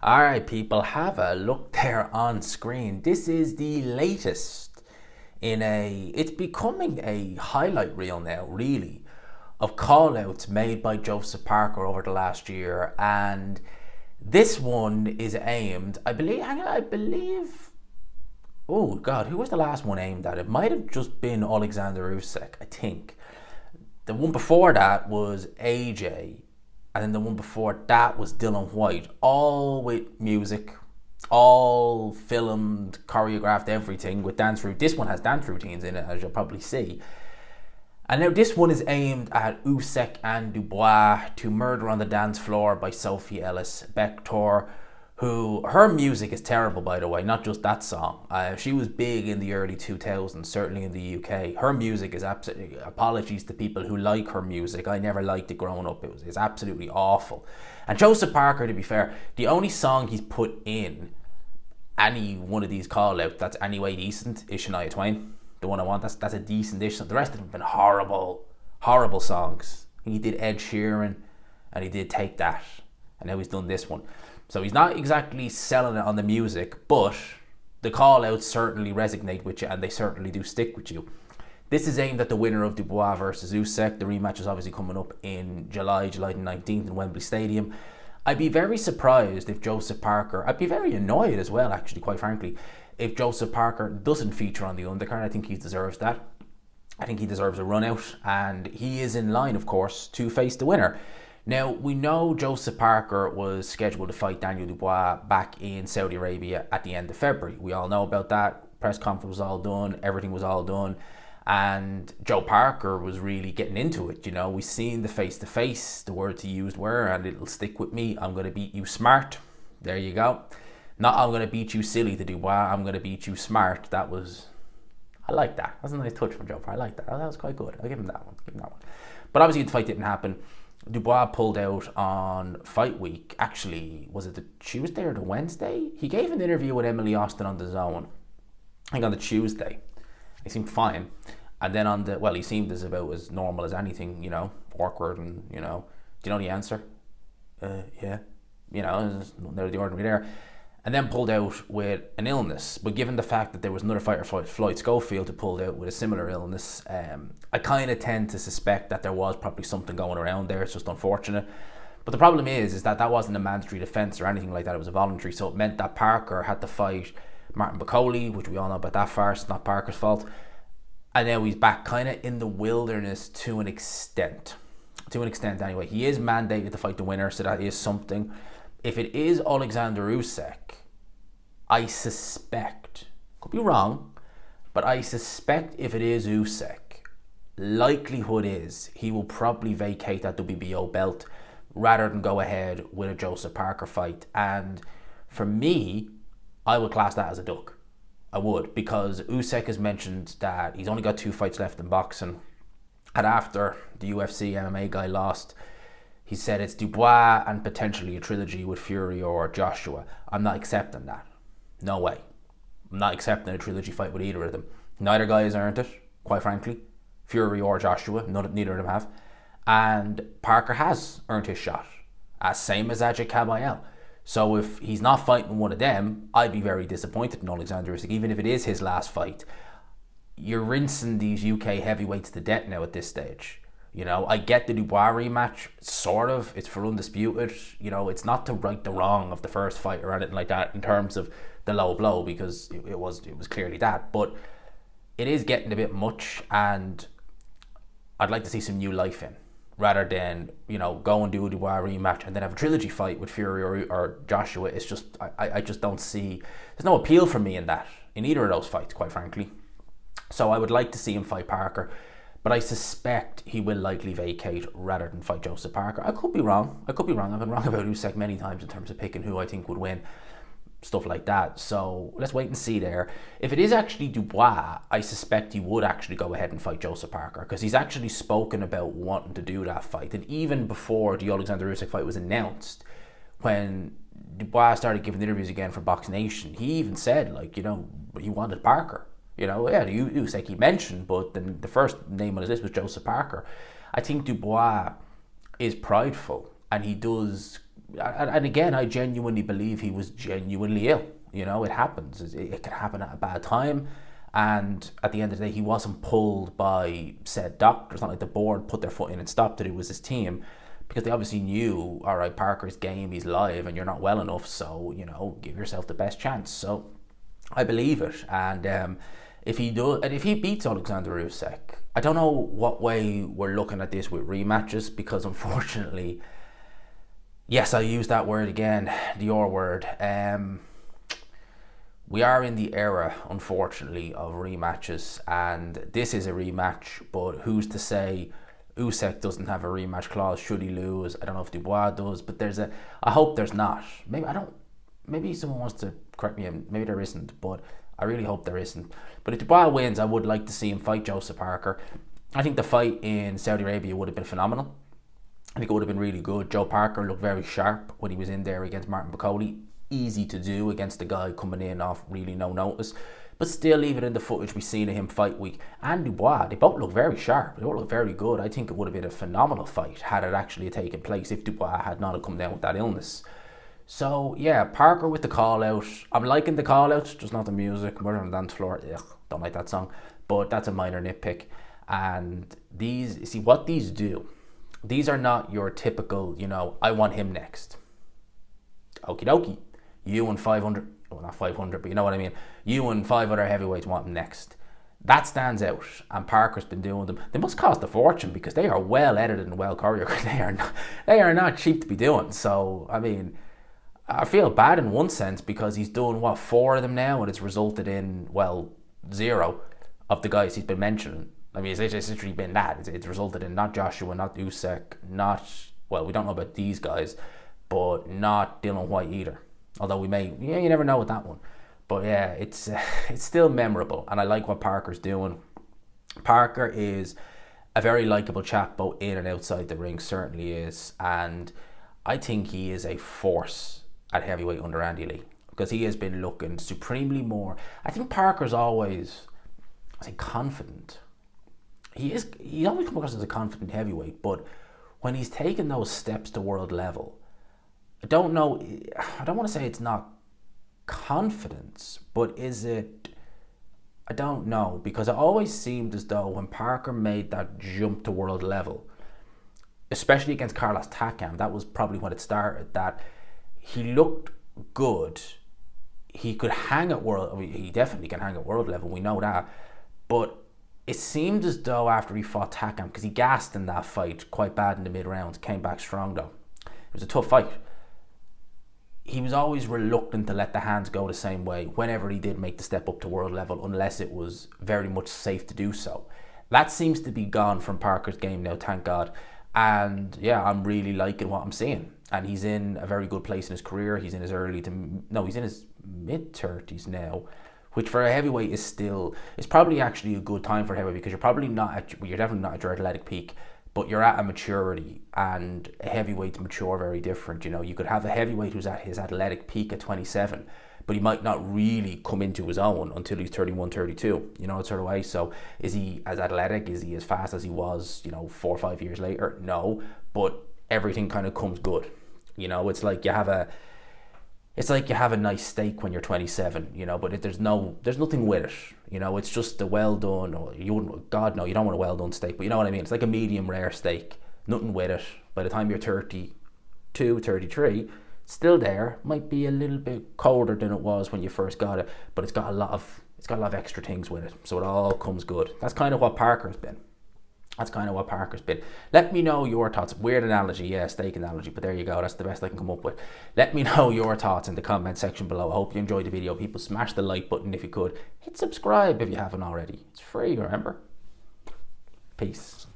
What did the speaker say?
Alright, people, have a look there on screen. This is the latest it's becoming a highlight reel now, really, of call outs made by Joseph Parker over the last year. And this one is aimed, oh God, who was the last one aimed at? It might have just been Oleksandr Usyk, I think. The one before that was AJ, and then the one before that was Dylan White, all with music, all filmed, choreographed, everything with dance routines. This one has dance routines in it, as you'll probably see. And now this one is aimed at Usyk and Dubois to Murder on the Dance Floor by Sophie Ellis Bechtor, who, her music is terrible, by the way, not just that song. She was big in the early 2000s, certainly in the UK. Her music is absolutely, apologies to people who like her music. I never liked it growing up. It's absolutely awful. And Joseph Parker, to be fair, the only song he's put in any one of these call outs that's anyway decent is Shania Twain. The one I want, that's a decent-ish song. The rest of them have been horrible, horrible songs. He did Ed Sheeran and he did Take That. And now he's done this one. So he's not exactly selling it on the music, but the call outs certainly resonate with you and they certainly do stick with you. This is aimed at the winner of Dubois versus Usyk. The rematch is obviously coming up in July the 19th in Wembley Stadium. I'd be very surprised if Joseph Parker, I'd be very annoyed as well, actually, quite frankly, if Joseph Parker doesn't feature on the undercard. I think he deserves that. I think he deserves a run out, and he is in line, of course, to face the winner. Now, we know Joseph Parker was scheduled to fight Daniel Dubois back in Saudi Arabia at the end of February. We all know about that. Press conference was all done. Everything was all done. And Joe Parker was really getting into it. You know, we've seen the face-to-face. The words he used were, and it'll stick with me, I'm going to beat you smart. There you go. Not I'm going to beat you silly to Dubois. I'm going to beat you smart. I like that. That's a nice touch from Joe Parker. I like that. That was quite good. I'll give him that one. But obviously the fight didn't happen. Dubois pulled out on fight week. Actually, was it the Tuesday or the Wednesday? He gave an interview with Emily Austin on The Zone, I think on the Tuesday. He seemed fine. And then he seemed about as normal as anything, awkward and, do you know the answer? Yeah. There's nothing out of the ordinary there. And then pulled out with an illness. But given the fact that there was another fighter, Floyd Schofield, who pulled out with a similar illness, I kind of tend to suspect that there was probably something going around there. It's just unfortunate. But the problem is that wasn't a mandatory defence or anything like that. It was a voluntary. So it meant that Parker had to fight Martin Bacoli, which we all know about that farce, not Parker's fault. And now he's back kind of in the wilderness to an extent. To an extent, anyway. He is mandated to fight the winner, so that is something. If it is Oleksandr Usyk, I suspect, could be wrong, but I suspect if it is Usyk, likelihood is he will probably vacate that WBO belt rather than go ahead with a Joseph Parker fight. And for me, I would class that as a duck. I would, because Usyk has mentioned that he's only got 2 fights left in boxing. And after the UFC MMA guy lost, he said it's Dubois and potentially a trilogy with Fury or Joshua. I'm not accepting that. No way. I'm not accepting a trilogy fight with either of them. Neither guy has earned it, quite frankly. Fury or Joshua, neither of them have. And Parker has earned his shot. Same as Ajay Kabayel. So if he's not fighting one of them, I'd be very disappointed in Oleksandr Usyk, even if it is his last fight. You're rinsing these UK heavyweights to death now at this stage. I get the Dubois rematch, sort of. It's for undisputed. It's not to right the wrong of the first fight or anything like that in terms of the low blow, because it was clearly that. But it is getting a bit much, and I'd like to see some new life in, rather than, go and do a Dubois rematch and then have a trilogy fight with Fury or Joshua. It's just, I just don't see, there's no appeal for me in either of those fights, quite frankly. So I would like to see him fight Parker, but I suspect he will likely vacate rather than fight Joseph Parker. I could be wrong. I've been wrong about Usyk many times in terms of picking who I think would win, stuff like that. So let's wait and see there. If it is actually Dubois, I suspect he would actually go ahead and fight Joseph Parker, because he's actually spoken about wanting to do that fight. And even before the Oleksandr Usyk fight was announced, when Dubois started giving interviews again for Box Nation, he even said, he wanted Parker. Usyk he mentioned, but then the first name on his list was Joseph Parker. I think Dubois is prideful, and he does and again, I genuinely believe he was genuinely ill. You know, it happens. It can happen at a bad time. And at the end of the day, he wasn't pulled by said doctor. It's not like the board put their foot in and stopped it. It was his team, because they obviously knew, all right, Parker's game, he's live, and you're not well enough. So, you know, give yourself the best chance. So I believe it. And if he does, and if he beats Oleksandr Usyk, I don't know what way we're looking at this with rematches, because unfortunately, yes, I use that word again, the R word. We are in the era, unfortunately, of rematches, and this is a rematch, but who's to say Usyk doesn't have a rematch clause should he lose? I don't know if Dubois does, but I hope there's not. Maybe someone wants to correct me, and maybe there isn't, but I really hope there isn't. But if Dubois wins, I would like to see him fight Joseph Parker. I think the fight in Saudi Arabia would have been phenomenal. I think it would have been really good. Joe Parker looked very sharp when he was in there against Martin Bakole. Easy to do against the guy coming in off really no notice. But still, even in the footage we've seen of him fight week, and Dubois, they both look very sharp. They both look very good. I think it would have been a phenomenal fight had it actually taken place if Dubois had not come down with that illness. So, yeah, Parker with the call-out. I'm liking the call-out, just not the music. Murder on the Dance Floor, don't like that song. But that's a minor nitpick. And what these do, these are not your typical, you know, I want him next. Okie dokie. You and 500, well, not 500, but you know what I mean. You and 5 other heavyweights want him next. That stands out, and Parker's been doing them. They must cost a fortune, because they are well edited and well choreographed. They are not cheap to be doing. So, I mean, I feel bad in one sense, because he's doing, 4 of them now, and it's resulted in, 0 of the guys he's been mentioning. I mean, it's literally been that. It's resulted in not Joshua, not Usyk, we don't know about these guys, but not Dylan White either. Although you never know with that one. But yeah, it's still memorable, and I like what Parker's doing. Parker is a very likeable chap, both in and outside the ring, certainly is. And I think he is a force at heavyweight under Andy Lee, because he has been looking supremely more. I think Parker's always, confident. He's always come across as a confident heavyweight, but when he's taken those steps to world level, I don't want to say it's not confidence, but is it? I don't know, because it always seemed as though when Parker made that jump to world level, especially against Carlos Takam, that was probably when it started, that he looked good. He could hang at he definitely can hang at world level, we know that, but it seemed as though after he fought Takam, because he gassed in that fight quite bad in the mid-rounds, came back strong though. It was a tough fight. He was always reluctant to let the hands go the same way whenever he did make the step up to world level, unless it was very much safe to do so. That seems to be gone from Parker's game now, thank God. And yeah, I'm really liking what I'm seeing. And he's in a very good place in his career. He's in his he's in his mid-30s now, which for a heavyweight is probably actually a good time for a heavyweight, because you're definitely not at your athletic peak, but you're at a maturity, and a heavyweight's mature very different. You know, you could have a heavyweight who's at his athletic peak at 27, but he might not really come into his own until he's 31, 32, you know, that sort of way. So is he as athletic? Is he as fast as he was, 4 or 5 years later? No, but everything kind of comes good. You know, it's like you have a nice steak when you're 27, but there's nothing with it. It's just a well done, or you don't want a well done steak, but you know what I mean? It's like a medium rare steak, nothing with it. By the time you're 32, 33, it's still there. Might be a little bit colder than it was when you first got it, but it's got a lot of extra things with it. So it all comes good. That's kind of what Parker's been. Let me know your thoughts. Weird analogy, yeah, steak analogy, but there you go. That's the best I can come up with. Let me know your thoughts in the comment section below. I hope you enjoyed the video. People, smash the like button if you could. Hit subscribe if you haven't already. It's free, remember? Peace.